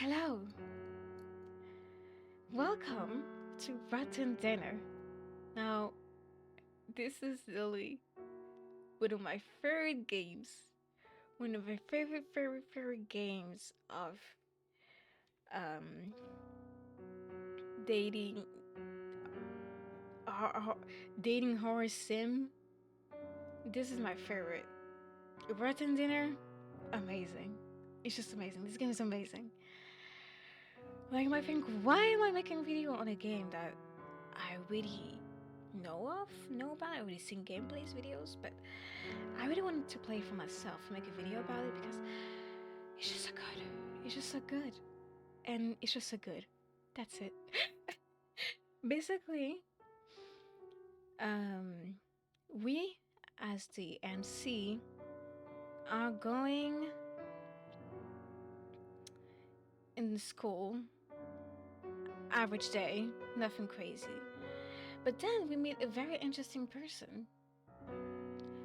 Hello, welcome to Rotten Dinner. Now, this is really one of my favorite games. One of my favorite games of um dating, ho- ho- dating horror sim. This is my favorite. Rotten Dinner, amazing. It's just amazing. This game is amazing. Like, you might think, why am I making a video on a game that I really know about? I already seen gameplays videos, but I really wanted to play for myself, make a video about it because it's just so good. It's just so good. And it's just so good. That's it. Basically, um, we as the MC are going in the school, average day, nothing crazy. But then we meet a very interesting person.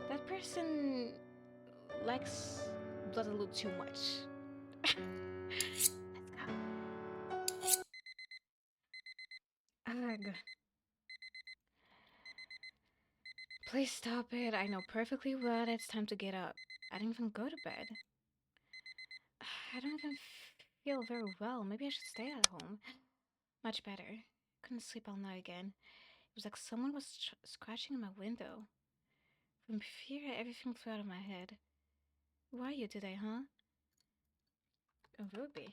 That person likes blood a little too much. Let's go. Ugh. Please stop it. I know perfectly well it's time to get up. I didn't even go to bed. I don't even feel very well. Maybe I should stay at home. Much better. Couldn't sleep all night again. It was like someone was scratching in my window. From fear, everything flew out of my head. Who are you today, huh? A Ruby.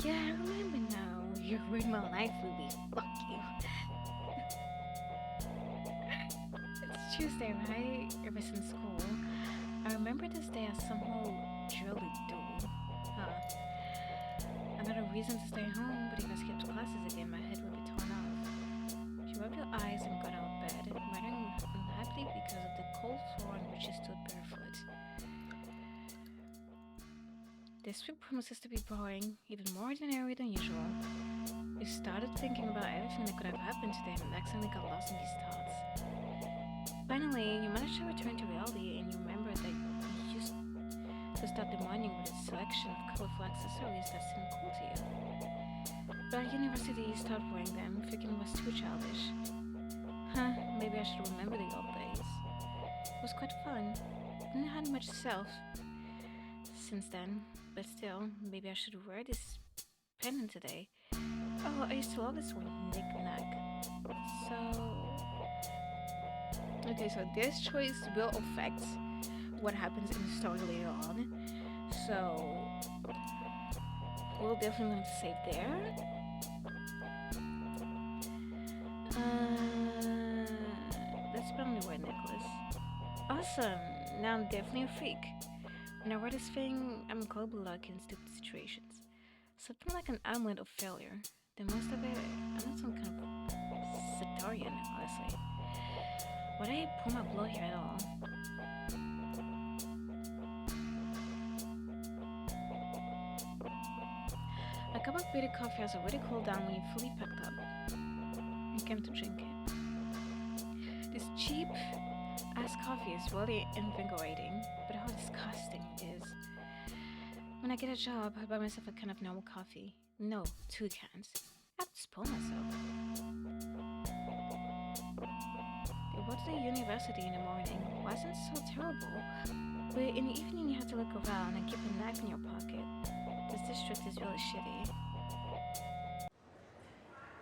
Yeah, I remember now. You ruined my life, Ruby. Fuck you. It's Tuesday, right? Ever since school. I remember this day as somehow really dull. Huh. Another reason to stay home, but if I skipped classes again, my head would be torn off. She rubbed her eyes and got out of bed, muttering unhappily because of the cold floor on which she stood barefoot. This week promises to be boring, even more ordinary than usual. I started thinking about everything that could have happened today and accidentally got lost in these thoughts. Finally, you managed to return to reality and you remember that you used to start the morning with a selection of colorful accessories that seemed cool to you. But at university, you stopped wearing them, thinking it was too childish. Huh, maybe I should remember the old days. It was quite fun. Didn't have much self since then, but still, maybe I should wear this pendant today. Oh, I used to love this one, knick-knack. So, okay, so this choice will affect what happens in the story later on. So, we'll definitely want to save there. Let's put on the white necklace. Awesome. Now I'm definitely a freak. When I wear this thing, I'm incredibly lucky in stupid situations. Something like an amulet of failure. Then most of it, I'm not some kind of Centaurian, honestly. Why did I pull my blood here at all? A cup of bitter coffee has already cooled down when you fully packed up and came to drink it. This cheap ass coffee is really invigorating, but how disgusting it is. When I get a job, I buy myself a can of normal coffee. No, two cans. I have to spoil myself. I go to the university in the morning. Wasn't so terrible. But in the evening, you have to look around and keep a knife in your pocket. This district is really shitty.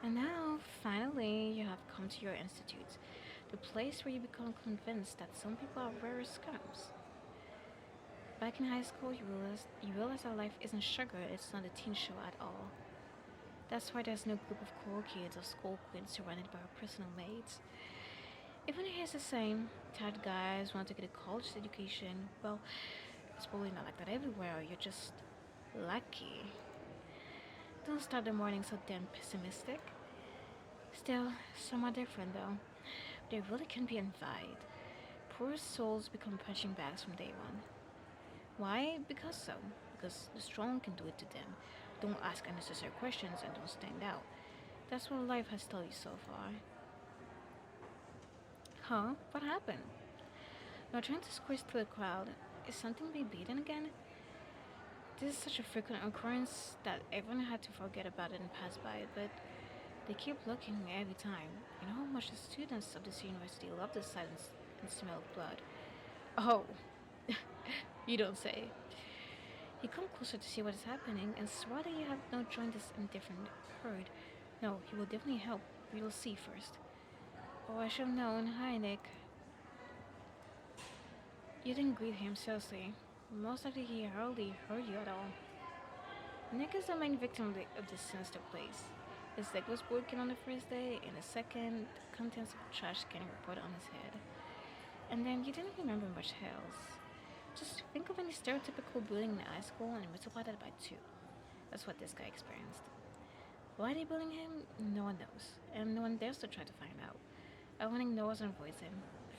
And now, finally, you have come to your institute. The place where you become convinced that some people are rare scums. Back in high school, you realize that life isn't sugar, it's not a teen show at all. That's why there's no group of cool kids or school queens surrounded by our personal maids. Even if it's the same, tired guys want to get a college education, well, it's probably not like that everywhere, you're just lucky. Don't start the morning so damn pessimistic. Still, some are different though. They really can be envied. Poor souls become punching bags from day one. Why? Because so. Because the strong can do it to them. Don't ask unnecessary questions and don't stand out. That's what life has taught you so far. Huh? What happened? You're trying to squeeze through the crowd. Is something being beaten again? This is such a frequent occurrence that everyone had to forget about it and pass by it, but they keep looking every time. You know how much the students of this university love the silence and smell of blood? Oh, you don't say. You come closer to see what is happening and swear that you have not joined this indifferent herd. No, he will definitely help. We will see first. Oh, I should have known. Hi, Nick. You didn't greet him, seriously. Most likely he hardly heard you at all. Nick is the main victim of this sinister place. His leg was broken on the first day, and the second, the contents of a trash can report on his head. And then you didn't remember much else. Just think of any stereotypical bullying in high school and multiply that by 2. That's what this guy experienced. Why are they bullying him? No one knows, and no one dares to try to find out. Everyone knows and avoids him,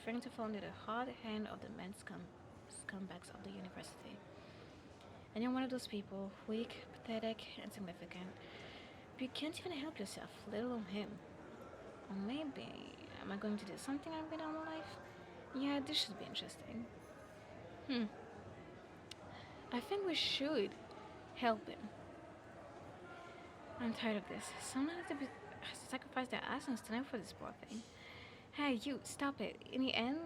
fearing to fall into the hard hand of the men scumbags of the university. And you're one of those people, weak, pathetic, insignificant. But you can't even help yourself, let alone him. Or maybe, am I going to do something I've been all my life? Yeah, this should be interesting. I think we should help him. I'm tired of this. Someone has to sacrifice their assets tonight for this poor thing. Hey, you, stop it. In the end,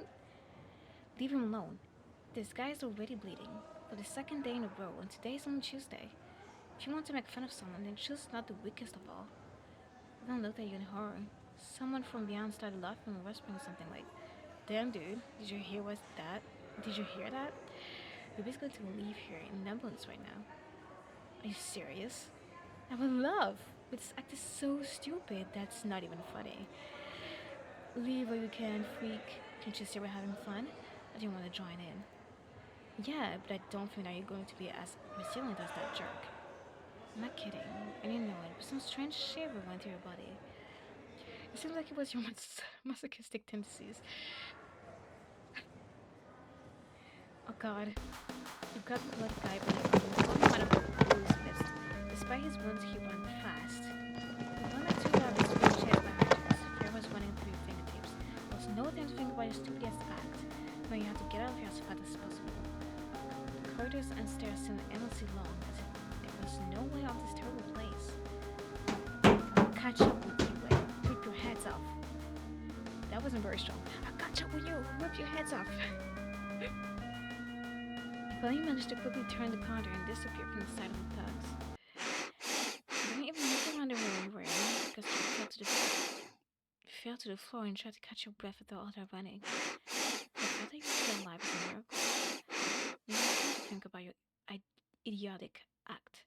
leave him alone. This guy is already bleeding for the second day in a row, and today is only Tuesday. If you want to make fun of someone, then choose not the weakest of all. Everyone looked at you in horror. Someone from beyond started laughing and whispering something like, "Damn, dude, did you hear that? Did you hear that? We're basically going to leave here in an ambulance right now." Are you serious? I would love. But this act is so stupid that's not even funny. Leave while you can, freak. Can't you see we're having fun? I didn't want to join in. Yeah, but I don't think that you're going to be as resilient as that jerk. I'm not kidding. I didn't know it, but some strange shiver went through your body. It seems like it was your masochistic tendencies. Oh god. You've got the blood guy, but it's only one of Blue's fist. Despite his wounds, he ran fast. With one or two rabbits being chased by hunters, fear was running through your fingertips. There was no time to think about your stupid act. No, you had to get out of here as fast as possible. The corridors and stairs seemed endlessly long, as if there was no way out of this terrible place. I'll catch up with you and rip your heads off. That wasn't very strong. I'll catch up with you, rip your heads off. But he managed to quickly turn the corner and disappear from the side of the thugs. He didn't even look around the room you were in because you fell to the floor and tried to catch your breath with all that running. The fact that you were still alive is a miracle. You have to think about your idiotic act.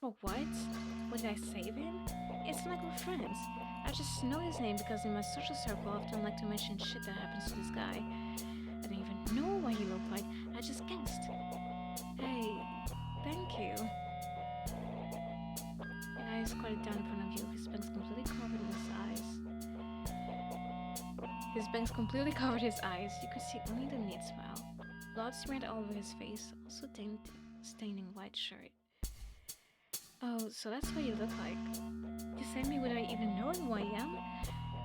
For what? What did I save him? It's like we're friends. I just know his name because in my social circle I often like to mention shit that happens to this guy. I didn't even know what he looked like. I just guessed. Hey, thank you. Your eyes squatted down in front of you, his bangs completely covered his eyes. You could see only the neat smile. Blood smeared all over his face, also staining white shirt. Oh, so that's what you look like. You saved me without even knowing who I am?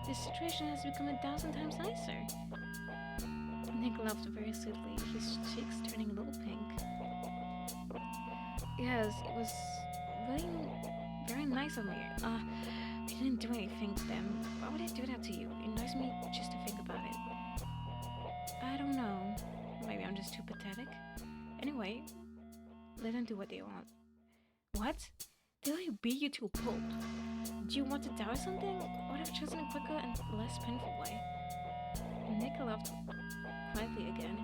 This situation has become 1,000 times nicer. Nick laughed very sweetly, his cheeks turning a little pink. Yes, it was really very nice of me. I didn't do anything to them. Why would I do that to you? It annoys me just to think about it. I don't know. Maybe I'm just too pathetic. Anyway, let them do what they want. What? They'll beat you to a pulp. Do you want to die or something? Or have chosen a quicker and less painful way? Nick laughed quietly again.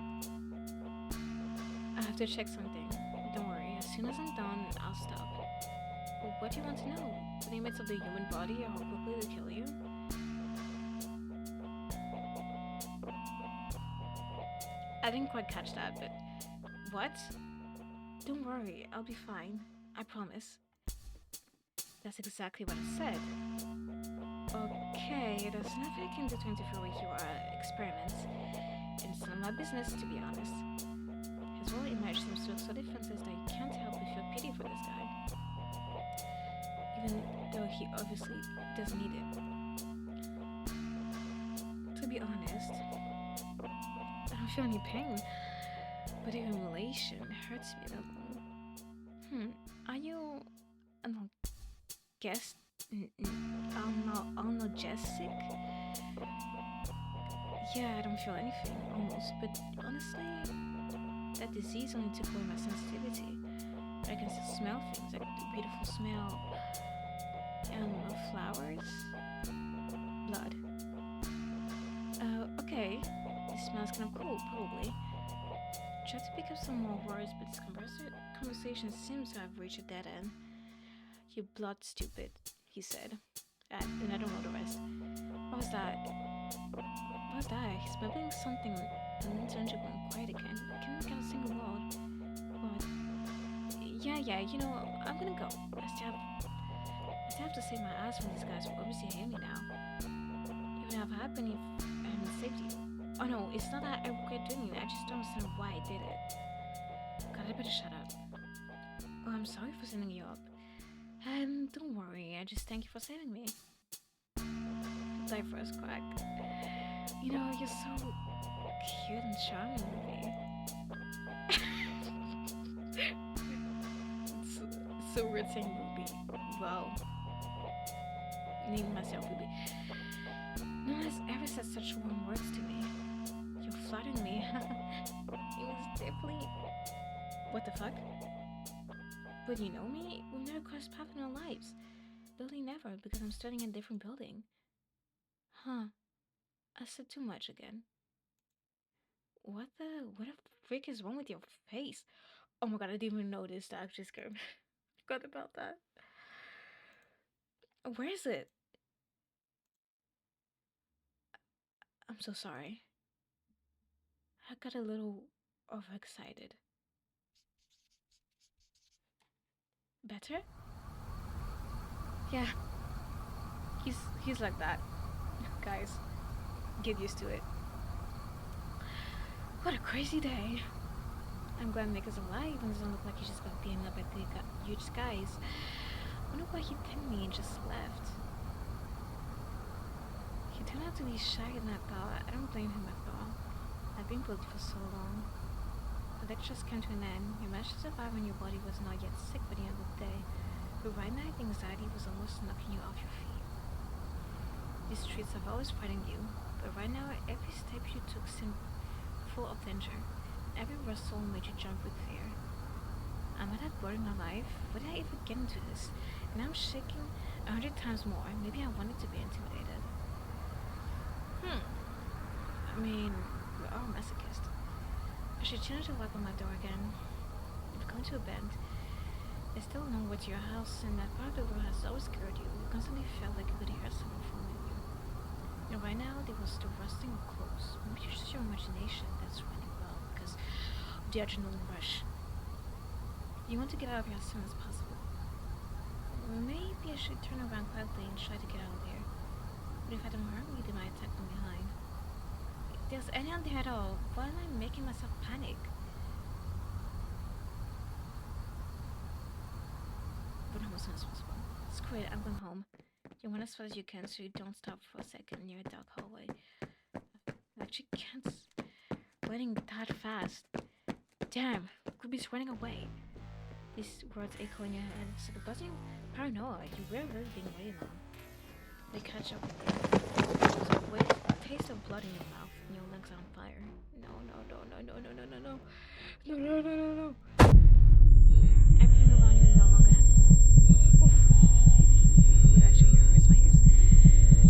I have to check something. Don't worry, as soon as I'm done, I'll stop. Well, what do you want to know? The limits of the human body or how quickly they kill you? I didn't quite catch that, but... What? Don't worry, I'll be fine. I promise. That's exactly what I said. Okay, there's nothing I can do to interfere with your experiments. It's none of my business, to be honest. His whole image seems to look so defenseless that you can't help but feel pity for this guy. Even though he obviously doesn't need it. To be honest, I don't feel any pain, but the humiliation hurts me a little. Hmm. Are you an guest? Analgesic? Yeah, I don't feel anything almost, but honestly, that disease only took away my sensitivity. I can still smell things like the beautiful smell of flowers, blood. Okay. This smells kind of cool, probably. Tried to pick up some more words, but this conversation seems to have reached a dead end. You blood stupid, he said. And I don't know the rest. What was that? What was that? He's babbling something intangible and quiet again. I can't get a single word. What? Yeah, you know, I'm gonna go. I still have to save my ass from these guys who obviously hate me now. It would have happened if I hadn't saved you. Oh no, it's not that I regret doing it, I just don't understand why I did it. God, I better shut up. Oh, I'm sorry for sending you up. Don't worry, I just thank you for saving me. Diverse quack. You know, you're so cute and charming with me. it's so weird saying Ruby. Well, naming myself Ruby. No one has ever said such warm words to me. You're flattering me. It was definitely... What the fuck? But you know me? We've never crossed paths in our lives. Literally never, because I'm studying in a different building. Huh. I said too much again. What the frick is wrong with your face? Oh my god, I didn't even notice the actress curve. Forgot about that. Where is it? I'm so sorry. I got a little overexcited. Better? Yeah, he's like that. Guys, get used to it. What a crazy day. I'm glad Nick is alive and doesn't look like he just got beaten up by the huge skies. I wonder why he pinned me and just left. He turned out to be shaggy than I thought. I don't blame him at all. I've been guilty for so long. The lectures came to an end. You managed to survive when your body was not yet sick by the end of the day. But right now, the anxiety was almost knocking you off your feet. These streets have always frightened you, but right now, every step you took seemed full of danger. Every rustle made you jump with fear. Am I that bored in my life? Why did I even get into this? And I'm shaking 100 times more. Maybe I wanted to be intimidated. I mean, we're all masochists. I should change the lock on my door again. If going to a band, it's still a long way to your house, and that part of the door has always scared you. You constantly felt like you could hear someone following you. You know, right now, there was the rustling of clothes. Maybe it's just your imagination that's running well because of the adrenaline rush. You want to get out of here as soon as possible. Maybe I should turn around quietly and try to get out of here. But if I don't hurry, they might attack from behind. If there's any out there at all, why am I making myself panic? But home as soon as possible. Screw it, I'm going home. You run as fast as you can so you don't stop for a second near a dark hallway. I actually can't running that fast. Damn, Ruby's running away. These words echo in your head. It's like a buzzing paranoia. You really being waiting on. They catch up with you. There's a weird taste of blood in your mouth and your lungs are on fire. No. Everything around you no longer oof. It actually hurts my ears.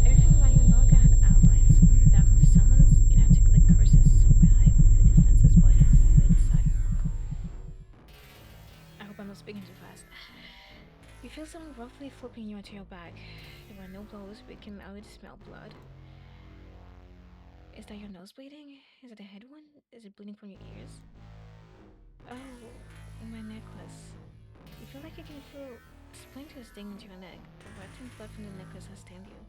Everything around you no longer had outlines. Only darkness. Someone's inarticulate curses somewhere high above the defenseless body on the way sidewalk. I hope I'm not speaking too fast. You feel someone roughly flipping you onto your back. There were no blows, but you can already smell blood. Is that your nose bleeding? Is it a head wound? Is it bleeding from your ears? Oh, my necklace. You feel like you can feel splinters stinging into your neck. The rotting blood from the necklace has stained you.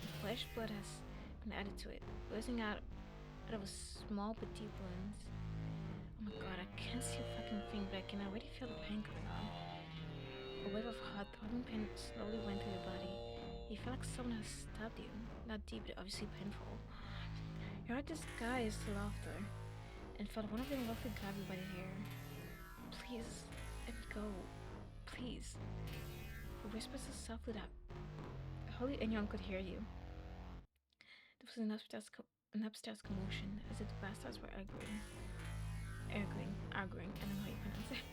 The flesh blood has been added to it, oozing out of a small but deep wounds. Oh my god, I can't see a fucking thing, but I can already feel the pain going on. A wave of hot, throbbing pain slowly went through your body. You feel like someone has stabbed you. Not deep, but obviously painful. You heard disguised laughter and felt one of them roughly grab you by the hair. Please, let me go. please. He whispered so softly that hardly anyone could hear you. There was an upstairs commotion, as if the bastards were arguing. Arguing, I don't know how you pronounce it.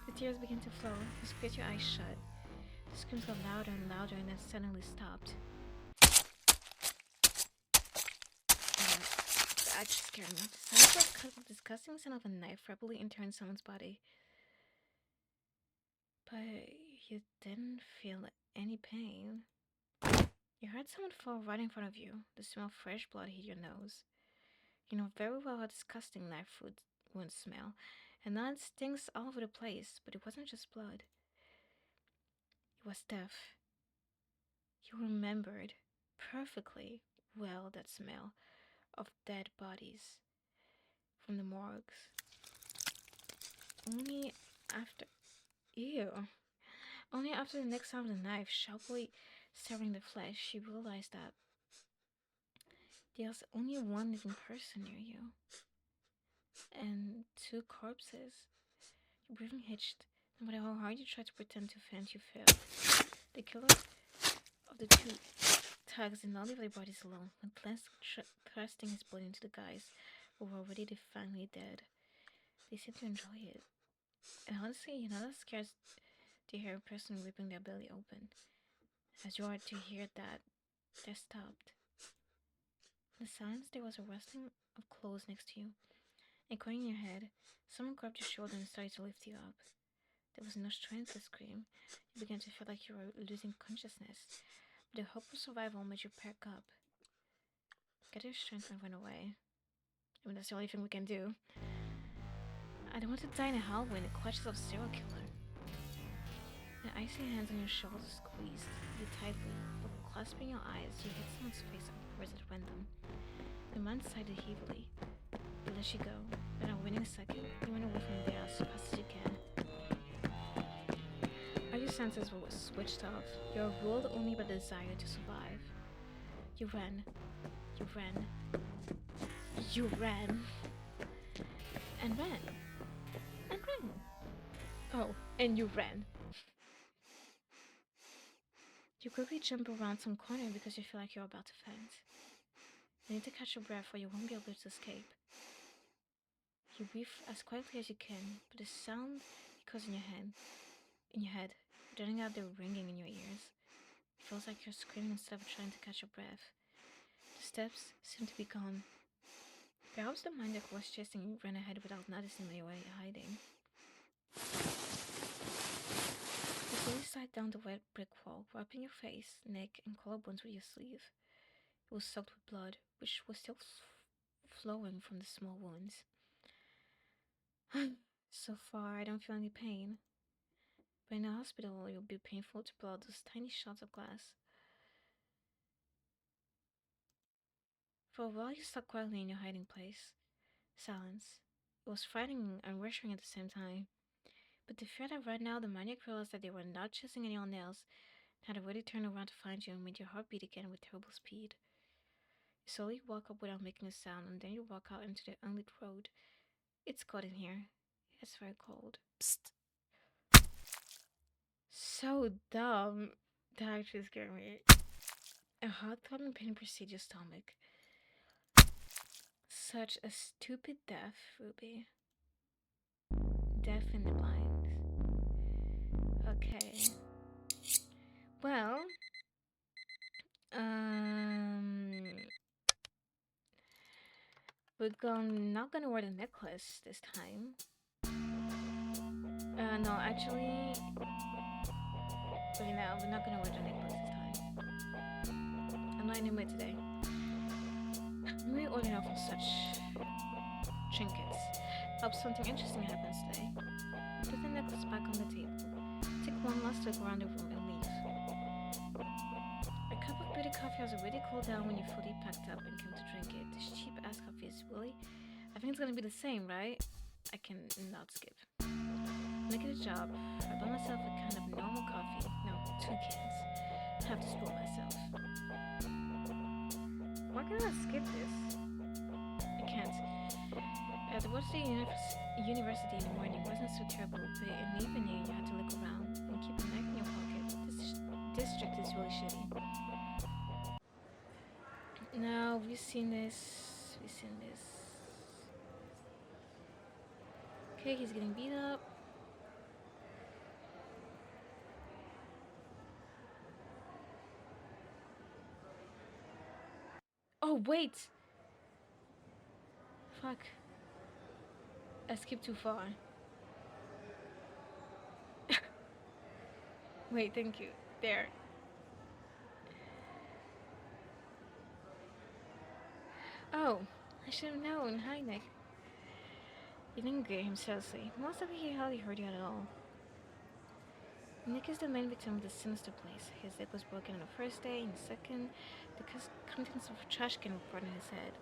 The tears began to flow. You spit your eyes shut. The screams got louder and louder and then suddenly stopped. That just scared me. The sound was the disgusting sound of a knife rapidly entering someone's body. But you didn't feel any pain. You heard someone fall right in front of you. The smell of fresh blood hit your nose. You know very well how disgusting knife wounds smell, and now it stinks all over the place, but it wasn't just blood. It was death. You remembered perfectly well that smell of dead bodies from the morgues. Only after the next sound of the knife sharply severing the flesh, you realized that there's only one living person near you. And two corpses. Your breathing hitched. No matter how hard you tried to pretend to faint, you failed. The killer of the two thugs did not leave their bodies alone. When thrusting his blood into the guys who were already definitely dead, they seemed to enjoy it. And honestly, you're not as scared to hear a person ripping their belly open as you are to hear that they stopped. In the silence, there was a rustling of clothes next to you. And crying in your head, someone grabbed your shoulder and started to lift you up. There was no strength to scream. You began to feel like you were losing consciousness. But the hope of survival made you perk up. Get your strength and run away. I mean, that's the only thing we can do. I don't want to die in a hallway in the clutches of a serial killer. The icy hands on your shoulders squeezed you tightly, but clasping your eyes, you hit someone's face upwards at random. The man sighed heavily. He let you go, but at a winning second, you went away from there as fast as you can. All your senses were switched off. You were ruled only by the desire to survive. You ran. You ran. You ran. And ran. And ran. Oh, and you ran. You quickly jump around some corner because you feel like you're about to faint. You need to catch your breath or you won't be able to escape. You breathe as quietly as you can, but the sound echoes in your head, drowning out the ringing in your ears. It feels like you're screaming instead of trying to catch your breath. The steps seem to be gone. Perhaps the maniac who was chasing you ran ahead without noticing that you were hiding. You slowly slide down the wet brick wall, wiping your face, neck, and collarbones with your sleeve. It was soaked with blood, which was still flowing from the small wounds. So far, I don't feel any pain. But in the hospital, it will be painful to pull out those tiny shards of glass. For a while, you stuck quietly in your hiding place. Silence. It was frightening and reassuring at the same time. But the fear that right now the maniac realized that they were not chasing anyone else had already turned around to find you and made your heart beat again with terrible speed. You slowly walk up without making a sound, and then you walk out into the unlit road. It's cold in here. It's very cold. Psst. So dumb. That actually scared me. A heart-throbbing pain precedes your stomach. Such a stupid death, Ruby. Death in the blind. Okay. Well, we're not gonna wear the necklace this time. No, actually, right now we're not gonna wear the necklace this time. I'm not in the mood today. I'm really old enough for such trinkets. Hope something interesting happens today. Put the necklace back on the table. Take one last look around the room and leave. A cup of bitter coffee has already cooled down when you fully packed up and came to drink it. This cheap ass coffee is really... I think it's gonna be the same, right? I can not skip. Make it a job. I bought myself a kind of normal coffee. No, 2 cans. I have to spoil myself. Why can't I skip this? I can't. The was the university in the morning wasn't so terrible, but in the evening you had to look around and keep a knife in your pocket. This district is really shitty. Now we've seen this. We've seen this. Okay, he's getting beat up. Oh wait! Fuck. I skipped too far. Wait, thank you. There. Oh, I should have known. Hi, Nick. He didn't get him seriously. Most of he hardly hurt you at all. Nick is the main victim of this sinister place. His leg was broken on the first day, and the second, the contents of a trash can were brought in his head.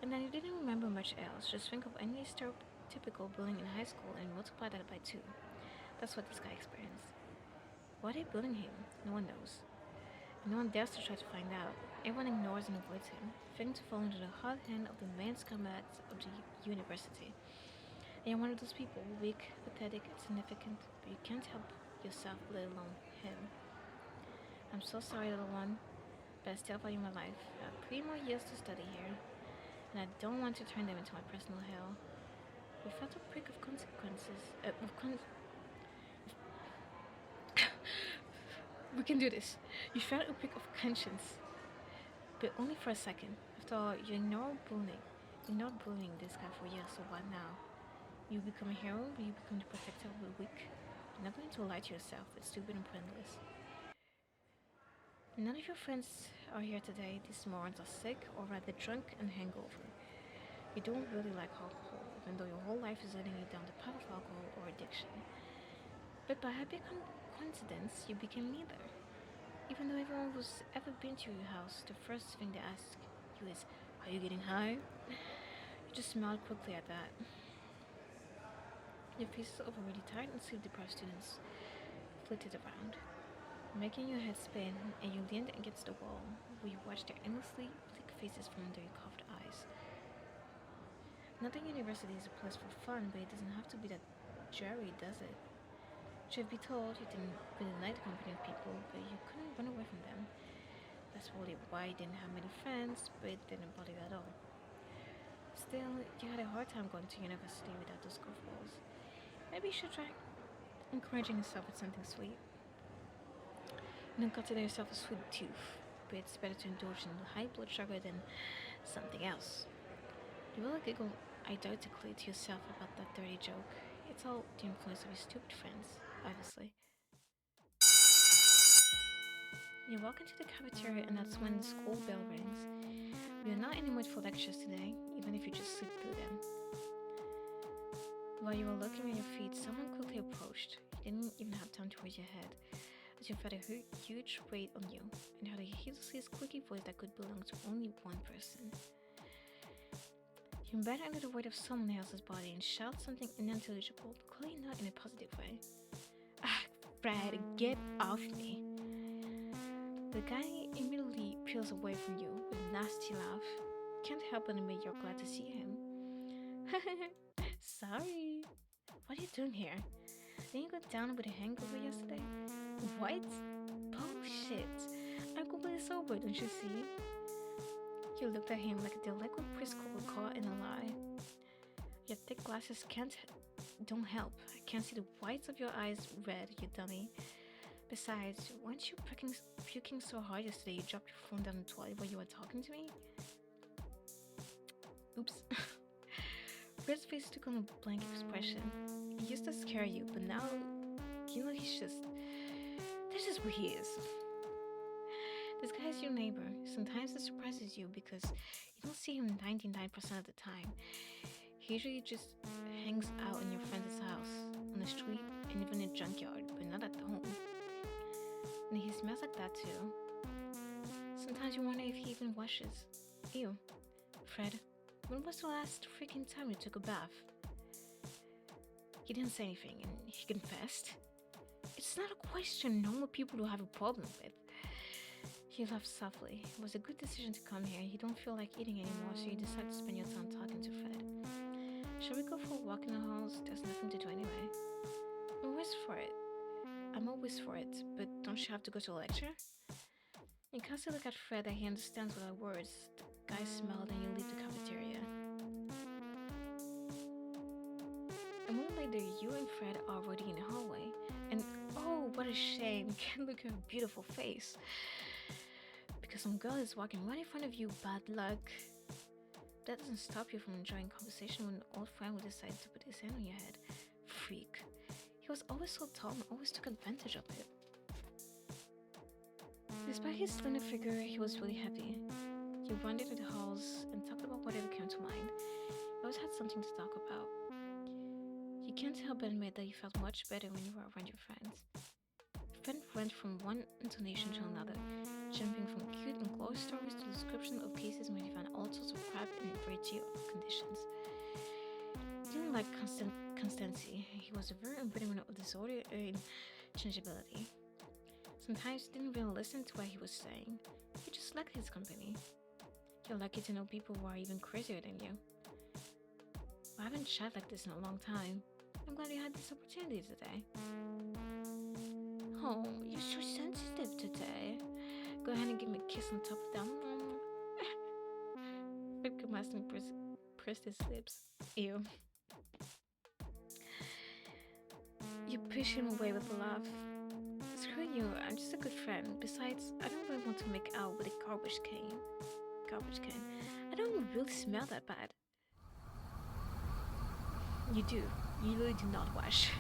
And then he didn't remember much else. Just think of any stereotypical bullying in high school and multiply that by 2. That's what this guy experienced. Why are they bullying him? No one knows. And no one dares to try to find out. Everyone ignores and avoids him, fearing to fall into the hard hand of the main scumbags of the university. And you're one of those people, weak, pathetic, insignificant, but you can't help yourself, let alone him. I'm so sorry, little one, but I still value my life. I have 3 more years to study here, and I don't want to turn them into my personal hell. Without a prick of consequences, we can do this. You felt a prick of conscience, but only for a second. After all, you ignored bullying this guy for years, so what now? You become a hero, but you become the protector of the weak. You're not going to lie to yourself. It's stupid and pointless. None of your friends are here today. These morons are sick, or rather drunk and hangover. You don't really like alcohol, even though your whole life is leading you down the path of alcohol or addiction. But by happy coincidence, you became neither. Even though everyone who's ever been to your house, the first thing they ask you is, "Are you getting high?" You just smiled quickly at that. Your faces of already tired and sleep-deprived students flitted around, making your head spin, and you leaned against the wall, where you watched their endlessly bleak faces from under your covered eyes. Not that university is a place for fun, but it doesn't have to be that dreary, does it? Truth be told, you didn't really like the company of people, but you couldn't run away from them. That's probably why you didn't have many friends, but it didn't bother you at all. Still, you had a hard time going to university without those goofballs. Maybe you should try encouraging yourself with something sweet. You don't consider yourself a sweet tooth, but it's better to indulge in high blood sugar than something else. You will giggle identically to yourself about that dirty joke. It's all the influence of your stupid friends, obviously. You walk into the cafeteria, and that's when the school bell rings. We are not in the mood for lectures today, even if you just sleep through them. While you were looking at your feet, someone quickly approached. You didn't even have time to raise your head, as you felt a huge weight on you, and heard a hideously squeaky voice that could belong to only one person. You embedded under the weight of someone else's body and shouted something unintelligible, clearly not in a positive way. "Ah, Fred, get off me!" The guy immediately peels away from you with a nasty laugh. Can't help but admit you're glad to see him. Sorry. What are you doing here? Didn't you go down with a hangover yesterday? What? Bullshit. I'm completely sober, don't you see? You looked at him like a delinquent preschool caught in a lie. Your thick glasses don't help. I can't see the whites of your eyes red, you dummy. Besides, weren't you puking so hard yesterday you dropped your phone down the toilet while you were talking to me? Oops. Fred's face took on a blank expression. He used to scare you, but now, that's just who he is. This guy is your neighbor. Sometimes it surprises you because you don't see him 99% of the time. He usually just hangs out in your friend's house, on the street, and even in a junkyard, but not at home. And he smells like that too. Sometimes you wonder if he even washes. Ew. Fred, when was the last freaking time you took a bath? He didn't say anything, and he confessed. It's not a question normal people will have a problem with. He laughed softly. It was a good decision to come here. You don't feel like eating anymore, so you decide to spend your time talking to Fred. Should we go for a walk in the halls? There's nothing to do anyway. I'm always for it. I'm always for it, but don't you have to go to a lecture? You cast a look at Fred that he understands without words. The guy smiled and you leave the cafeteria. A moment later, you and Fred are already in the hallway. And oh, what a shame. You can't look at her beautiful face. Because some girl is walking right in front of you, bad luck. That doesn't stop you from enjoying conversation when an old friend would decide to put his hand on your head. Freak. He was always so tall and always took advantage of it. Despite his slender figure, he was really happy. You wandered through the halls and talked about whatever came to mind. You always had something to talk about. You can't help but admit that you felt much better when you were around your friends. Fred went from one intonation to another, jumping from cute and glorious stories to description of cases where he found all sorts of crap in a variety of conditions. He didn't like constancy. He was a very embodiment of disorder and changeability. Sometimes he didn't really listen to what he was saying. He just liked his company. You're lucky to know people who are even crazier than you. I haven't chatted like this in a long time. I'm glad you had this opportunity today. Oh, you're so sensitive today. Go ahead and give me a kiss on top of them. Fred commenced and pressed his lips. Ew. You push him away with a laugh. Screw you, I'm just a good friend. Besides, I don't really want to make out with a garbage can. I don't really smell that bad. You do. You really do not wash.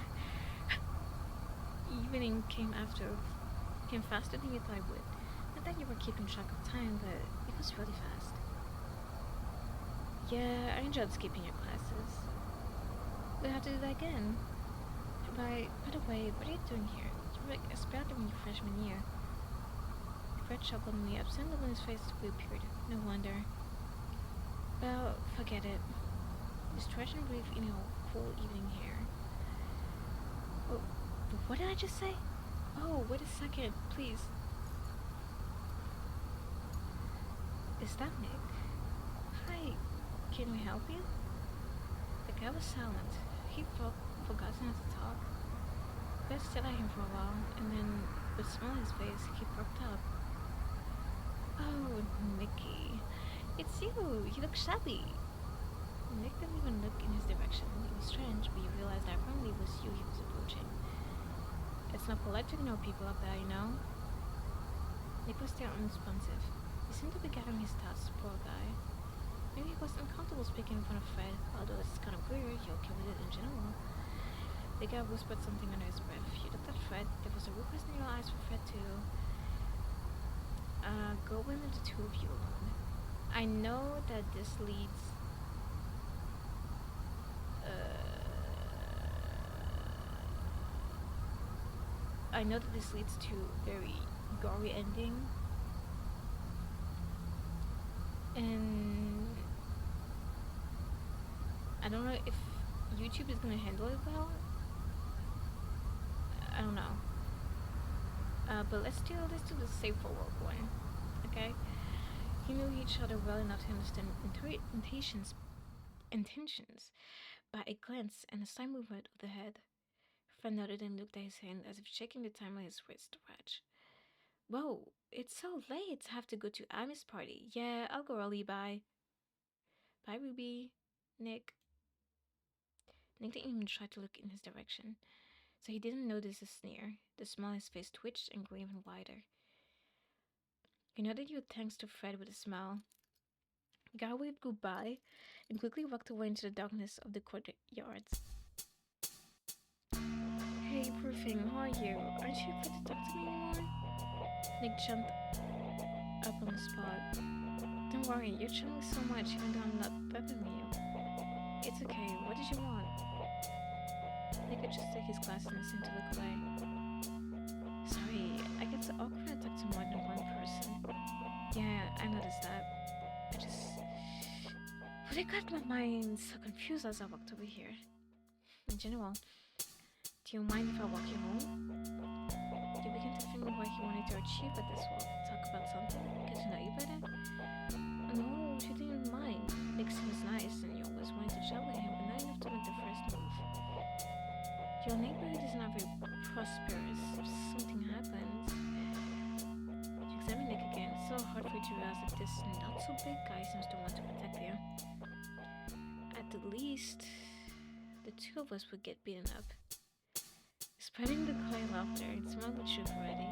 Evening came faster than you thought it would. Not that you were keeping track of time, but it was really fast. Yeah, I enjoyed skipping your classes. We'll have to do that again. By the way, what are you doing here? You were expelled during your freshman year. Fred chuckled and the absent look on his face reappeared. No wonder. Well, forget it. You stretch and breathe in your whole evening here. Oh, what did I just say? Oh, wait a second, please. Is that Nick? Hi, can we help you? The guy was silent. He forgot how to talk. Fred stared at him for a while, and then, with a smile on his face, he perked up. Oh, Nicky. It's you. You look shabby. Nick didn't even look in his direction. It was strange, but you realized that probably it was you he was approaching. It's not polite to ignore people like that, you know? Nick was still unresponsive. He seemed to be gathering his thoughts, poor guy. Maybe he was uncomfortable speaking in front of Fred, although it's kind of weird, you're okay with it in general. The guy whispered something under his breath. You looked at Fred. There was a request in your eyes for Fred to go in with the two of you alone. I know that this leads to a very gory ending, and I don't know if YouTube is gonna handle it well. I don't know. But let's do the safe for work one, okay? You knew each other well enough to understand intentions by a glance and a slight movement of the head. Fred nodded and looked at his hand as if checking the time on his wrist watch. Whoa, it's so late. I have to go to Amy's party. Yeah, I'll go early. Bye. Bye, Ruby. Nick. Nick didn't even try to look in his direction, so he didn't notice a sneer. The smile on his face twitched and grew even wider. He nodded your thanks to Fred with a smile. The guy waved goodbye and quickly walked away into the darkness of the courtyards. Hey, poor thing, how are you? Aren't you afraid to talk to me anymore? Nick jumped up on the spot. Don't worry, you're trembling so much even though I'm not peppering you. It's okay, what did you want? Nick adjusted his glasses and seemed to look away. Sorry, I get so awkward when I talk to more than one person. Yeah, I noticed that. I got my mind so confused as I walked over here. In general, do you mind if I walk you home? You began to think of what he wanted to achieve at this walk. Talk about something, get to know you better? No, she didn't mind. Nick seems nice and you always wanted to chat with him, but now enough to make the first move. Your neighborhood is not very prosperous. If something happens, you examine Nick again. It's so hard for you to realize that this not so big guy seems to want to protect you. At the least, the two of us would get beaten up. Spreading the quiet laughter, it smelled the truth already.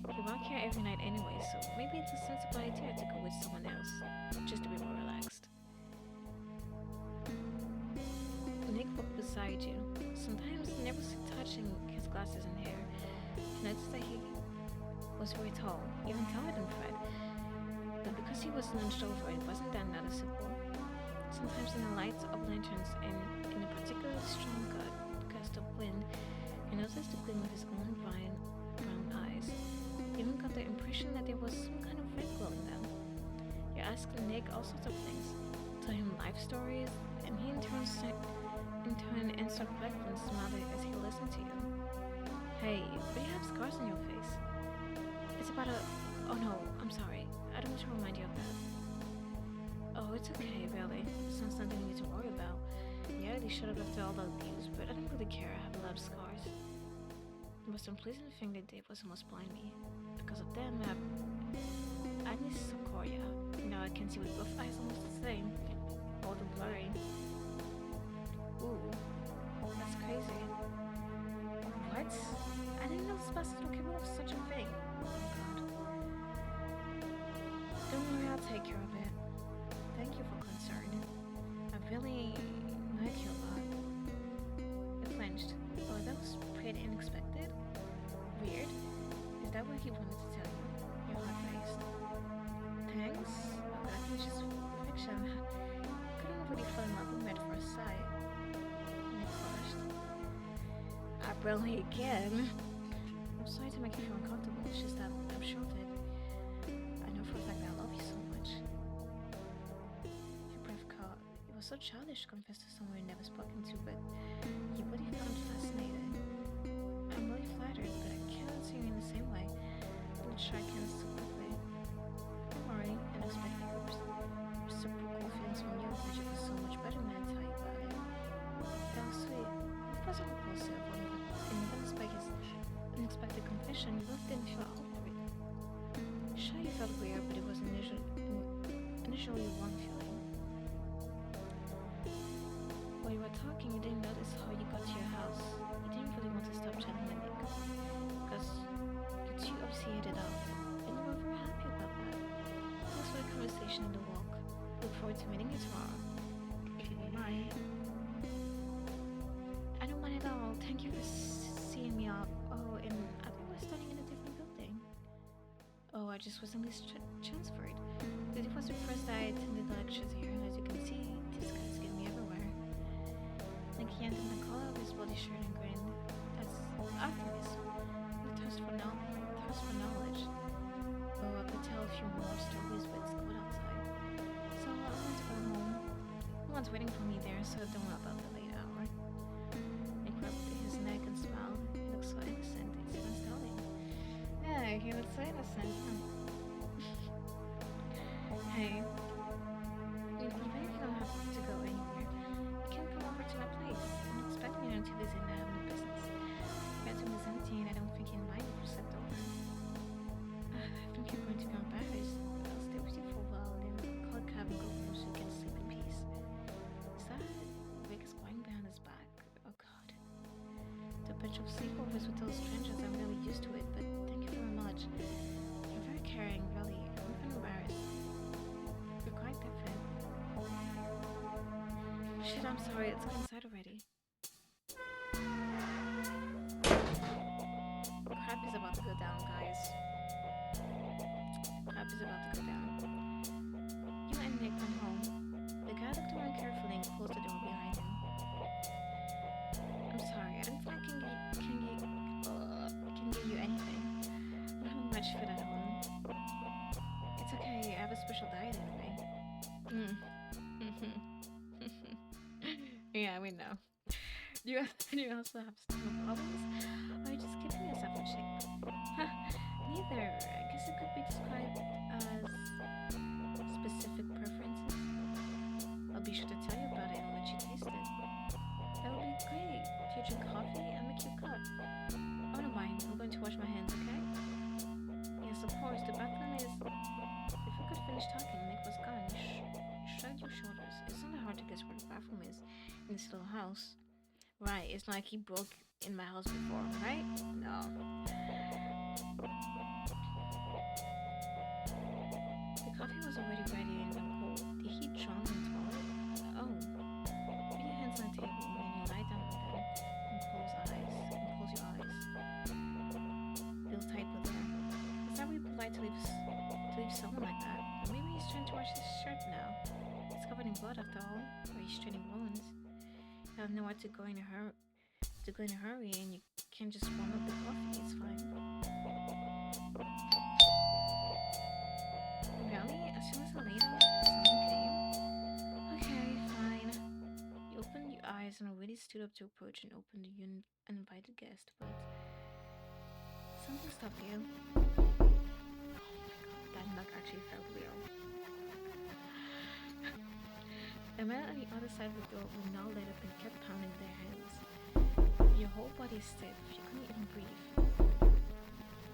You walk here every night anyway, so maybe it's a sensible idea to go with someone else, just to be more relaxed. Nick walked beside you. Sometimes you never see touching his glasses and hair. You noticed that he was very tall, even taller than Fred. But because he was hunched over, it wasn't that noticeable. Sometimes in the lights of lanterns and in a particularly strong gust of wind, you noticed the gleam of his own brown eyes. You even got the impression that there was some kind of red glow in them. You asked Nick all sorts of things, told him life stories, and he in turn answered correctly and smiled as he listened to you. Hey, but you have scars on your face. It's about a... Oh no, I'm sorry. I don't want to remind you of that. Oh, it's okay, really. It's not something you need to worry about. Yeah, they should have after all the abuse, but I don't really care. I have a lot of scars. The most unpleasant thing they did was almost blind me. Because of them, I miss Sokoria. Now I can see with both eyes almost the same. All the blurry. Ooh, that's crazy. What? I didn't know this bastard was capable of such a thing. Oh my god. Don't worry, I'll take care of it. Thank you for concern. I really like you a lot. It flinched. Oh, that was pretty unexpected. Weird. Is that what he wanted to tell you? Your heart raced. Thanks? Oh, that was just perfection. Couldn't really fall in love with me at first sight. Nick flushed. I really can. I'm sorry to make you feel uncomfortable. It's just that I'm sure of it. I know for a fact that I love you so much. Your breath caught. It was so childish to confess to someone you'd never spoken to, but you would have found fascinating. I'm really flattered, but I can't see you in the same way. I would try hands so quickly. Don't worry, and expect reciprocal feelings from you, but you feel so much better when I tell you about it. That was sweet. It wasn't repulsive, and even despite his unexpected confession, you both didn't feel awkward. Sure, you felt weird, but it was initially one feeling. While you were talking, you didn't notice how you got to your house. You didn't really want to stop chatting with Nick, because you two obviously hit it off, and you were very happy about that. Thanks for the conversation and the walk. Look forward to meeting you tomorrow. If you don't mind. I don't mind at all. Thank you for seeing me up. Oh, and I thought we were studying in a different building. Oh, I just recently transferred. It was the first day I attended the lectures here, and as you can see, these guys get me everywhere. Like he ended the collar of his body shirt and grinned. That's optimism. The thirst for knowledge. Oh, I could tell a few more stories, but it's cold outside. So I want to go home. No one's waiting for me there, so don't worry about the late hour. Nick rubbed his neck and smiled. He looked so innocent, it's even stunning. Yeah, he looks so innocent. Hey, even if you don't have to go anywhere, you can come over to my place. I'm expecting you to visit and have no business. Bedroom is empty and I don't think he invited you to sleep over. I think you're going to be embarrassed. I'll stay with you for a while and then call a cab and go home so you can sleep in peace. Is that Rick is going behind his back? Oh god. The bunch of sleepovers with those strangers, I'm really used to it, but thank you very much. You're very caring, really. I'm even embarrassed. You're quite different. Shit, I'm sorry, let's go inside already. Crap is about to go down, guys. Crap is about to go down. You and Nick come home. The guy looked around carefully and closed the door behind him. I'm sorry, I don't think I can give you anything. I don't have much food at home. It's okay, I have a special diet anyway. Yeah, we know. Do you also have stomach problems? Or are you just keeping yourself in shape? Neither. I guess it could be described as specific preferences. I'll be sure to tell you about it and let you taste it. That would be great. If you drink coffee, I'll make you a cup. Oh, no mind. I'm going to wash my hands, okay? Yes, of course. The bathroom is... If we could finish talking, Nick was gone. You shrugged your shoulders. It's not that hard to guess where the bathroom is in this little house. Right, it's not like he broke in my house before, right? No. The coffee was already ready and cold. The heat drawn in the toilet. Oh. Put your hands on the table and then you lie down on them and close your eyes. Feel tight with her. It's not really polite to leave someone like that. Or maybe he's trying to wash his shirt now. It's covered in blood after all. Or he's straining wounds. You have nowhere to go in a hurry, and you can't just warm up the coffee. It's fine. Really? As soon as I lay down, someone came? Okay, fine. You opened your eyes and already stood up to approach and open the uninvited guest, but something stopped you. Oh my god, that knock actually felt real. The man on the other side of the door would not let up and kept pounding their hands. Your whole body is stiff, you couldn't even breathe.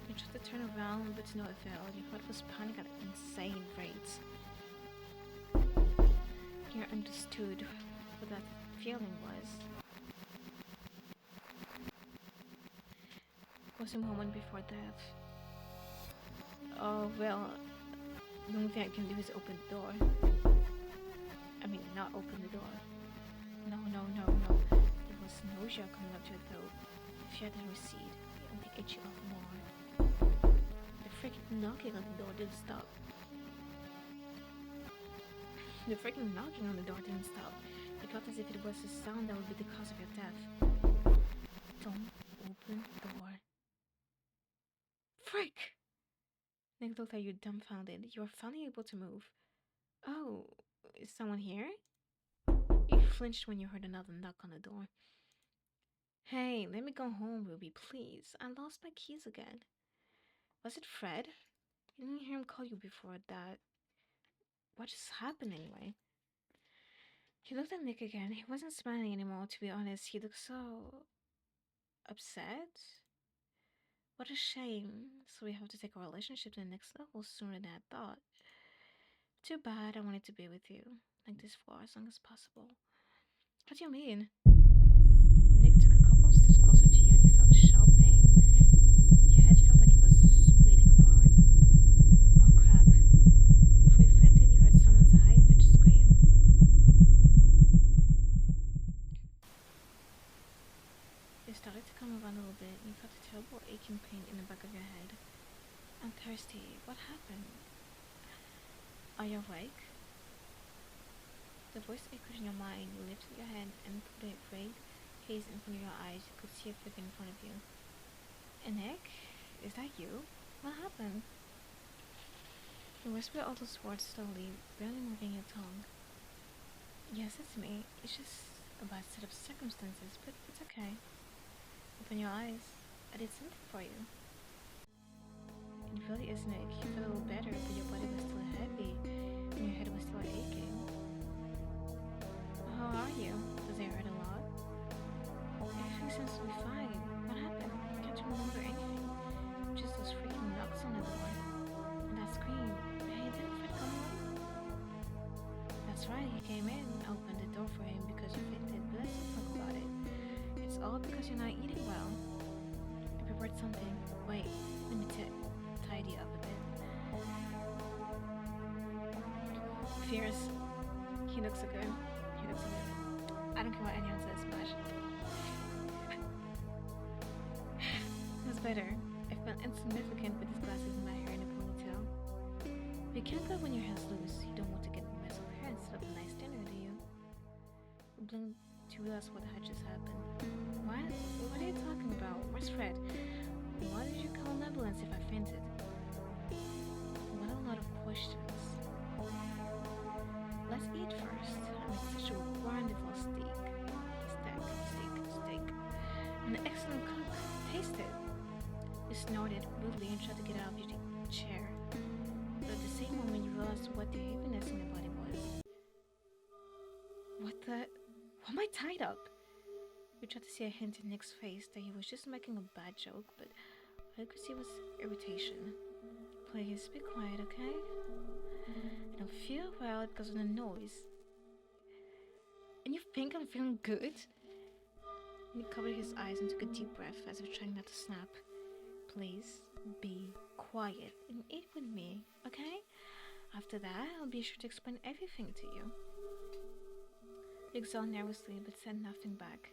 You tried to turn around, but to no avail. Your heart was pounding at insane rates. You understood what that feeling was. It was a moment before death. Oh, well, the only thing I can do is open the door. I mean, not open the door. No. There was nausea coming up to your throat. If you hadn't recede, it only ate you up more. The freaking knocking on the door didn't stop. You felt as if it was a sound that would be the cause of your death. Don't open the door. Frick! Nick looked at you dumbfounded. You were finally able to move. Oh, is someone here? You flinched when you heard another knock on the door. Hey, let me go home, Ruby, please. I lost my keys again. Was it Fred? You didn't hear him call you before that. What just happened anyway? He looked at Nick again. He wasn't smiling anymore, to be honest. He looked so... upset? What a shame. So we have to take our relationship to the next level sooner than I thought. Too bad. I wanted to be with you. Like this for as long as possible. What do you mean? Nick took a couple of steps closer to you and you felt sharp pain. Your head felt like it was splitting apart. Oh crap. Before you fainted, you heard someone's high-pitched scream. You started to come around a little bit and you felt a terrible aching pain in the back of your head. I'm thirsty. What happened? Are you awake? The voice echoed in your mind. You lifted your head and put a great haze in front of your eyes. You could see a figure in front of you. Nick? Is that you? What happened? You whispered all those words slowly, barely moving your tongue. Yes, it's me. It's just a bad set of circumstances, but it's okay. Open your eyes. I did something for you. It really is, Nick. You felt a little better, but your body was still heavy and your head was still aching. How are you? Does it hurt a lot? Everything seems to be fine. What happened? I can't remember anything. Just those freaking knocks on the door. And that scream. Hey, didn't Fred come home? That's right, he came in. I opened the door for him because you fainted, but let's not talk about it. It's all because you're not eating well. I prepared something. Wait, let me tidy up a bit. Fierce. He looks so good. I don't care what anyone says, but that's better. I felt insignificant with these glasses in my hair and a ponytail. You can't go when your hair's loose. You don't want to get a mess of hair instead of a nice dinner, do you? You blinked to realize what had just happened. What? What are you talking about? Where's Fred? Why did you call an ambulance if I fainted? What a lot of questions. Let's eat first. I made such a wonderful steak. An excellent cook. Taste it. You snorted rudely and tried to get out of your chair. But at the same moment you realized what the heaviness in your body was. What the... Why am I tied up? You tried to see a hint in Nick's face that he was just making a bad joke, but all you could see was irritation. Please be quiet, okay? I don't feel well because of the noise. And you think I'm feeling good? And he covered his eyes and took a deep breath as if trying not to snap. Please be quiet and eat with me, okay? After that, I'll be sure to explain everything to you. He exhaled nervously but said nothing back.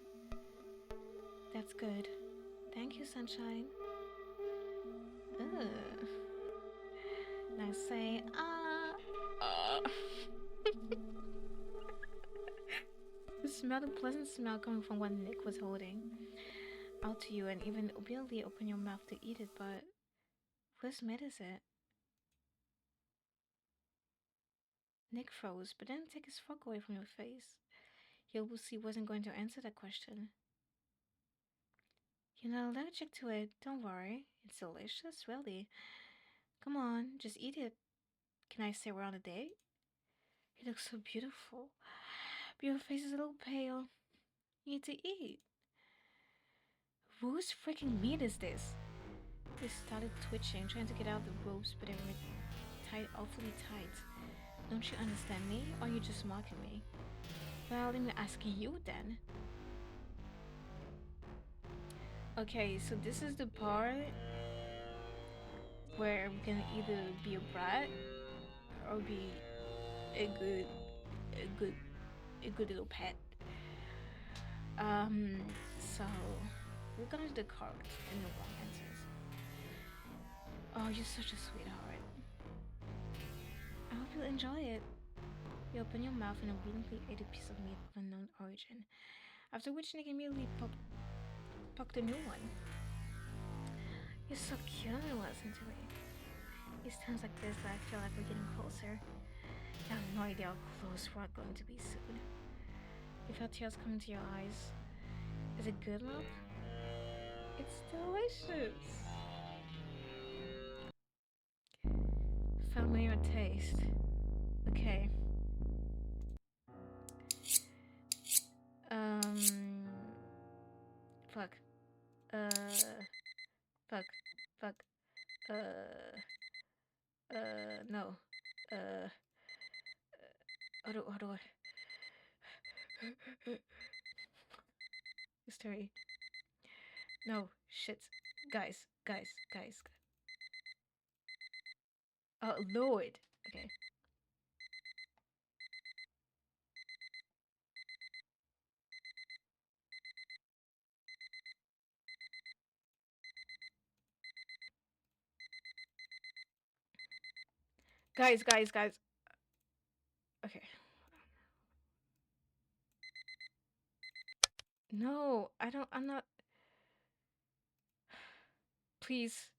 That's good. Thank you, Sunshine. Ugh. Now say, You smelled a pleasant smell coming from what Nick was holding out to you and even obediently opened your mouth to eat it, but whose meat is it? Nick froze, but didn't take his fork away from your face. He obviously wasn't going to answer that question. You're not allergic to it, don't worry. It's delicious, really. Come on, just eat it. Can I say we're on a date? You look so beautiful. But your face is a little pale. You need to eat. Whose freaking meat is this? He started twitching, trying to get out the ropes, but they were tight, awfully tight. Don't you understand me, or are you just mocking me? Well, let me ask you then. Okay, so this is the part where we can either be a brat or be a good little pet. So we're gonna do the cards and the wrong answers. Oh, you're such a sweetheart. I hope you'll enjoy it. You open your mouth and obediently ate a piece of meat of unknown origin, after which Nick immediately popped a new one. You're so cute and listen to me. It's times like this that I feel like we're getting closer. I have no idea how close we're going to be soon. You felt tears coming to your eyes. Is it good, love? It's delicious. Familiar taste. Okay. Fuck. Fuck. Fuck. No. How do I? History. No, shit. Guys. Oh, Lord. Okay. Guys. Okay. No, I'm not. Please.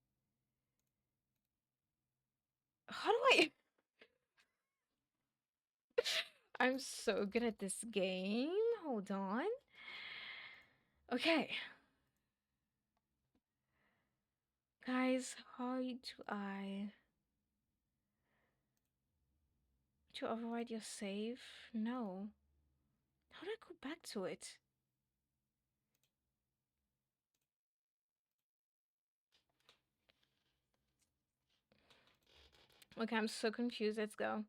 How do I? I'm so good at this game. Hold on. Okay. Guys, how do I... To override your save? No. How do I go back to it? Okay, I'm so confused. Let's go.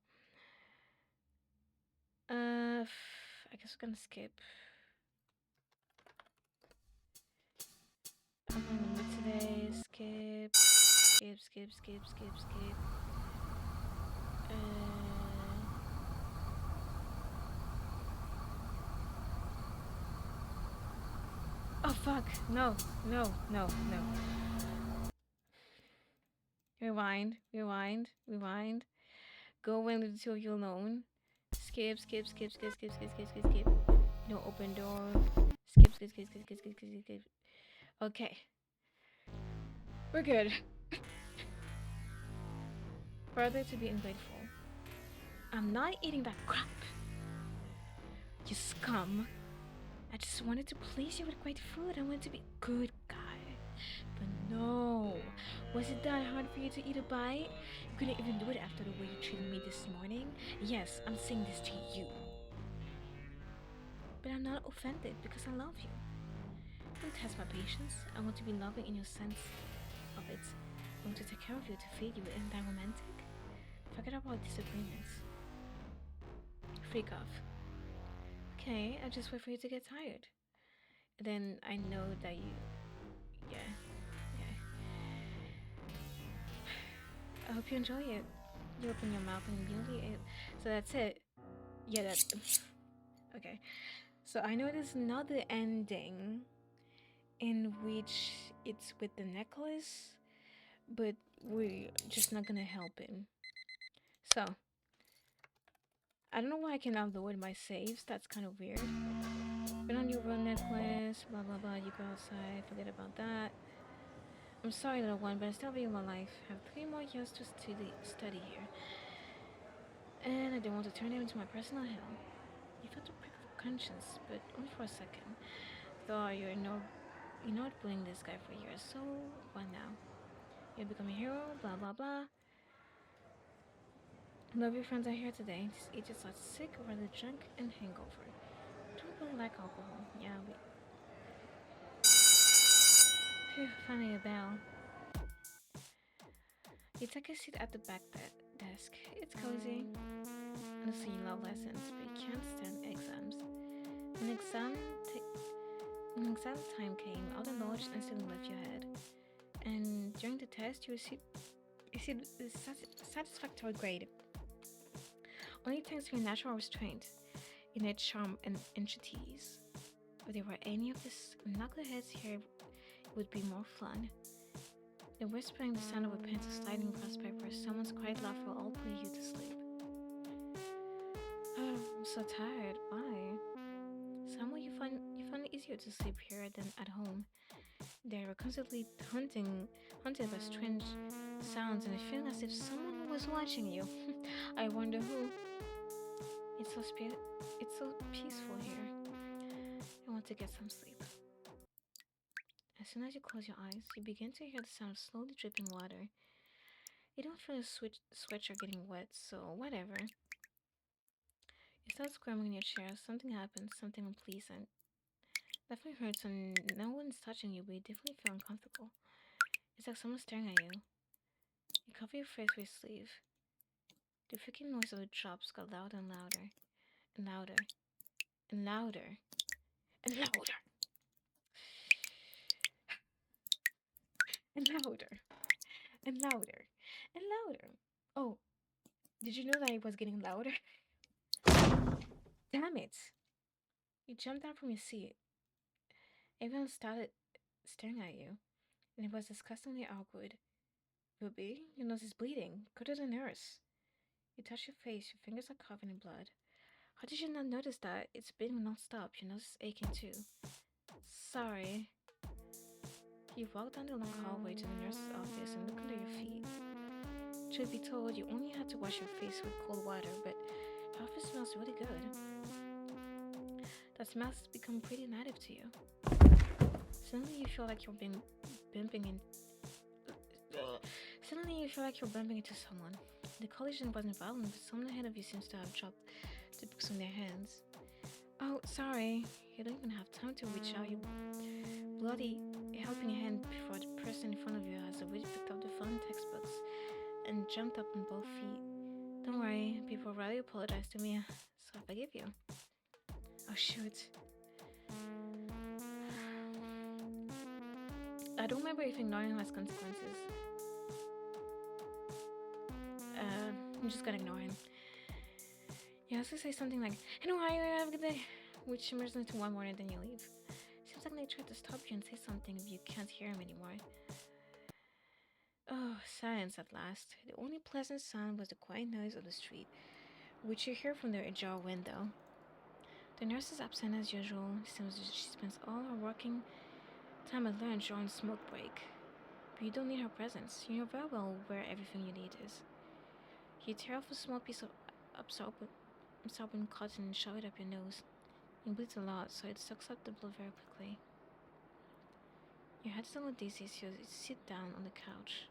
I guess we're gonna skip. I'm in the mood today. Skip. Oh fuck! No. Rewind. Go in with the two of you alone. Skip. No open door. Skip. Okay. We're good. Further to be ungrateful. I'm not eating that crap. You scum. I just wanted to please you with great food. I wanted to be a good guy. But no. Was it that hard for you to eat a bite? You couldn't even do it after the way you treated me this morning? Yes, I'm saying this to you. But I'm not offended because I love you. test my patience. I want to be loving in your sense of it. I want to take care of you, to feed you. Isn't that romantic? Forget about disagreements. Freak off. Okay, I just wait for you to get tired. Then I know that you. Yeah, yeah. I hope you enjoy it. You open your mouth and immediately. So that's it. Yeah, that's. Okay. So I know there's another ending in which it's with the necklace, but we're just not gonna help him. So I don't know why I cannot load my saves. That's kind of weird. Put on your real necklace, blah blah blah. You go outside, forget about that. I'm sorry, little one, but I still value my life. I have 3 more years to study here, and I don't want to turn it into my personal hell. You felt a prick of conscience, but only for a second. Though you're not bullying this guy for years, so what now? You'll become a hero, blah blah blah. Love your friends are here today. These idiots are sick, rather drunk, and hangover. Don't really like alcohol. Yeah, we. Phew, finally a bell. You take a seat at the back desk. It's cozy. Honestly, you love lessons, but you can't stand exams. When exam time came, all the knowledge instantly left your head. And during the test, you received a satisfactory grade. Only thanks to your natural restraint, innate charm, and entities. If there were any of these knuckleheads here, it would be more fun. The whispering, the sound of a pencil sliding across paper, someone's quiet laugh will all put you to sleep. Oh, I'm so tired. Why? Somehow you find it easier to sleep here than at home. They were constantly haunted by strange sounds and a feeling as if someone was watching you. I wonder who. It's so peaceful here. I want to get some sleep. As soon as you close your eyes, you begin to hear the sound of slowly dripping water. You don't feel your sweatshirt getting wet, so whatever. You start scrambling in your chair. Something happens, something unpleasant. Definitely hurts when no one's touching you, but you definitely feel uncomfortable. It's like someone's staring at you. You cover your face with your sleeve. The freaking noise of the drops got louder and louder, and louder, and louder, and louder, and louder, and louder, and louder. Oh, did you know that it was getting louder? Damn it! You jumped out from your seat. Everyone started staring at you, and it was disgustingly awkward. Ruby, your nose is bleeding. Go to the nurse. You touch your face, your fingers are covered in blood. How did you not notice that? It's bleeding non-stop. Your nose is aching too. Sorry. You walk down the long hallway to the nurse's office and look under your feet. Truth be told, you only had to wash your face with cold water, but the office smells really good. That smell has become pretty native to you. Suddenly you feel like you're bumping in. Suddenly you feel like you're bumping into someone. The collision wasn't violent, but someone ahead of you seems to have dropped the books on their hands. Oh, sorry. You don't even have time to reach out. You bloody helping hand before the person in front of you has already picked up the fallen textbooks and jumped up on both feet. Don't worry, people rarely apologize to me, so I forgive you. Oh shoot. I don't remember if ignoring has consequences. I'm just gonna ignore him. You also say something like, anyway, have a good day, which shimmers into one more and then you leave. Seems like they tried to stop you and say something if you can't hear him anymore. Oh, silence at last. The only pleasant sound was the quiet noise of the street, which you hear from the ajar window. The nurse is absent as usual. It seems she spends all her working time at lunch or on smoke break. But you don't need her presence. You know very well where everything you need is. You tear off a small piece of absorbent cotton and shove it up your nose. It bleeds a lot, so it sucks up the blood very quickly. Your head's a little dizzy, so you sit down on the couch.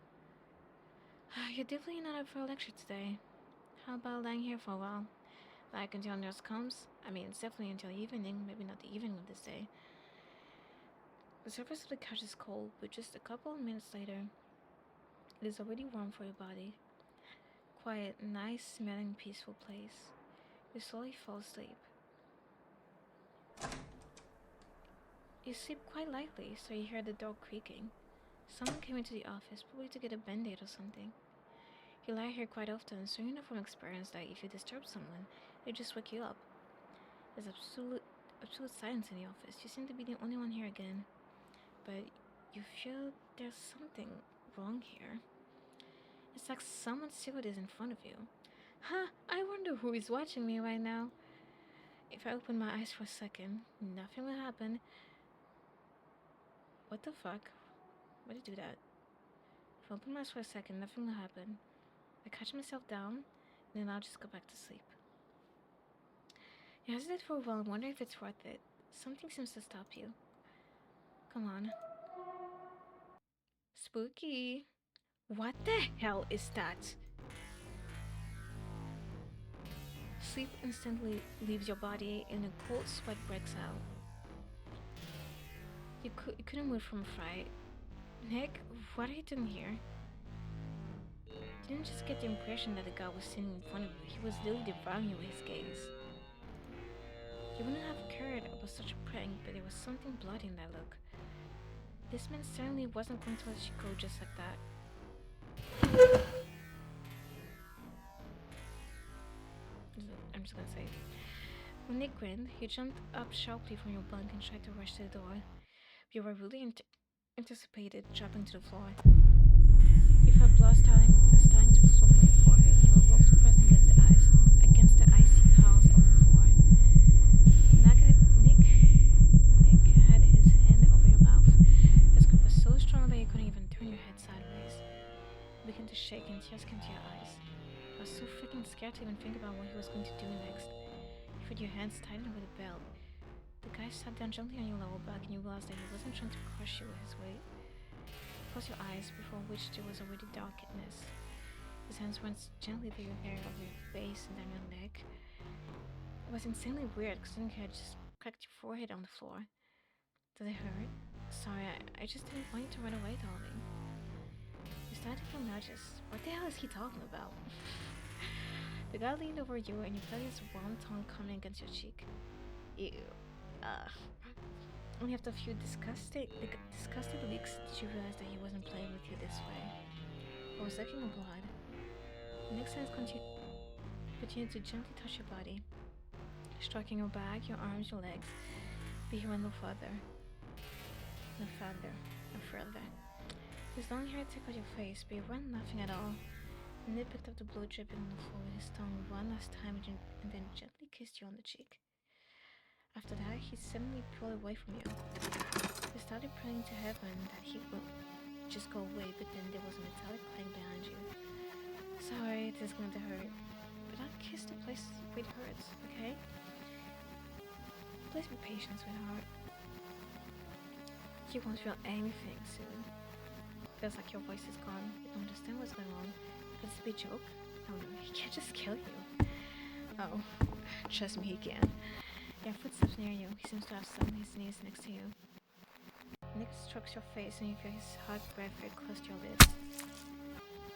You're definitely not up for a lecture today. How about lying here for a while? Like until nurse comes? I mean, it's definitely until evening, maybe not the evening of this day. The surface of the couch is cold, but just a couple of minutes later, it is already warm for your body. Quiet, nice, smelling, peaceful place. You slowly fall asleep. You sleep quite lightly, so you hear the door creaking. Someone came into the office, probably to get a band-aid or something. You lie here quite often, so you know from experience that if you disturb someone, they just wake you up. There's absolute silence in the office. You seem to be the only one here again. But you feel there's something wrong here. It's like someone's silhouette is in front of you. Huh, I wonder who is watching me right now. If I open my eyes for a second, nothing will happen. What the fuck? Why did you do that? If I open my eyes for a second, nothing will happen. I catch myself down, and then I'll just go back to sleep. You hesitate for a while and wonder if it's worth it. Something seems to stop you. Come on. Spooky. What the hell is that? Sleep instantly leaves your body and a cold sweat breaks out. You couldn't move from fright. Nick, what are you doing here? You didn't just get the impression that the guy was sitting in front of you. He was literally devouring you with his gaze. You wouldn't have cared about such a prank, but there was something bloody in that look. This man certainly wasn't going to let you go just like that. I'm just gonna say. When Nick grinned, he jumped up sharply from your bunk and tried to rush to the door. You were really anticipated dropping to the floor. You felt blood starting to flow from your forehead. You were roughly pressing against the icy tiles of the floor. Nick had his hand over your mouth. His grip was so strong that you couldn't even turn your head sideways. You began to shake and tears came to your eyes. I was so freaking scared to even think about what he was going to do next. You felt your hands tighten over the belt. The guy sat down gently on your lower back and you realized that he wasn't trying to crush you with his weight. Close your eyes, before which there was already darkness. His hands went gently through your hair over your face and down your neck. It was insanely weird because Nick had just cracked your forehead on the floor. Did it hurt? Sorry, I just didn't want you to run away, darling. You started to feel nauseous. What the hell is he talking about? The guy leaned over you and you felt his warm tongue coming against your cheek. Ew. Only after a few disgusted weeks did you realize that he wasn't playing with you this way. I was sucking your blood. The next hands continued to gently touch your body, stroking your back, your arms, your legs, but he went no further. No further. No further. His long hair tickled your face, but you weren't laughing at all. And Nick picked up the blood dripping on the floor with his tongue one last time and then gently kissed you on the cheek. After that, he suddenly pulled away from you. You started praying to heaven that he would just go away, but then there was a metallic clang behind you. Sorry, this is going to hurt, but I'll kiss the place where it hurts, okay? Please be patient, sweetheart. You won't feel anything soon. Feels like your voice is gone. You don't understand what's going on. Could this be a joke? Oh no, he can't just kill you. Oh, trust me, he can. There are footsteps near you. He seems to have some on his knees next to you. Nick strokes your face and you feel his hot breath very close to your lips.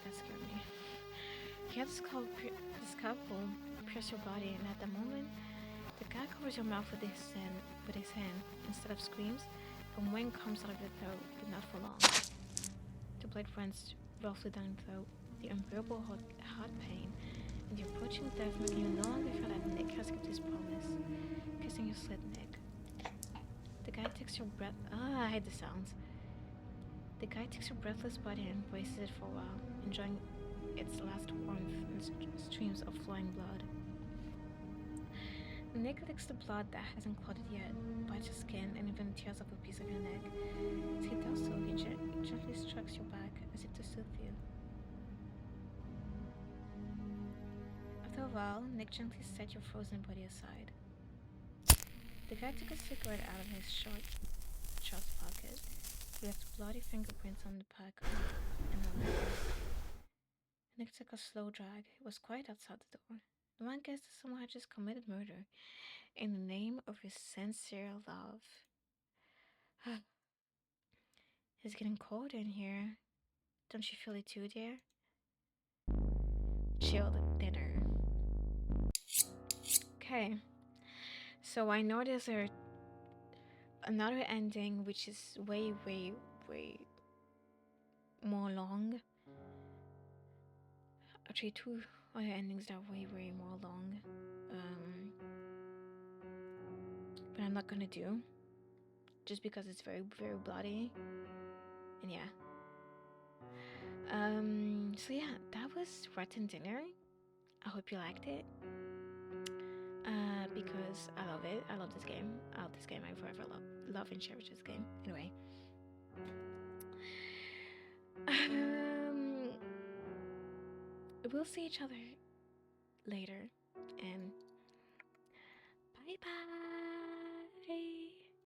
That scared me. He had the scalpel pierce your body, and at the moment, the guy covers your mouth with his hand. Instead of screams, a moan comes out of your throat, but not for long. The blade runs roughly down your throat, the unbearable hot pain, and the approaching death making you no longer feel that Nick has kept his promise. Kissing your slit, Nick. The guy takes your breath. I hate the sounds. The guy takes your breathless body and embraces it for a while, enjoying its last warmth and streams of flowing blood. Nick licks the blood that hasn't clotted yet, bites your skin, and even tears off a piece of your neck. As he does so, he gently strokes your back as if to soothe you. After a while, Nick gently set your frozen body aside. The guy took a cigarette out of his shorts pocket. He left bloody fingerprints on the pack and the leather. Nick took a slow drag. It was quiet outside the door. No one guessed that someone had just committed murder in the name of his sincere love. It's getting cold in here. Don't you feel it too, dear? Chilled dinner. Okay. So I know there's another ending which is way, way, way more long. Actually, two other endings that are way, way more long. But I'm not gonna do. Just because it's very, very bloody. And yeah. So yeah, that was Rotten Dinner. I hope you liked it. Because I love it. I love this game. I love this game. I forever love and cherish this game. Anyway. We'll see each other later. And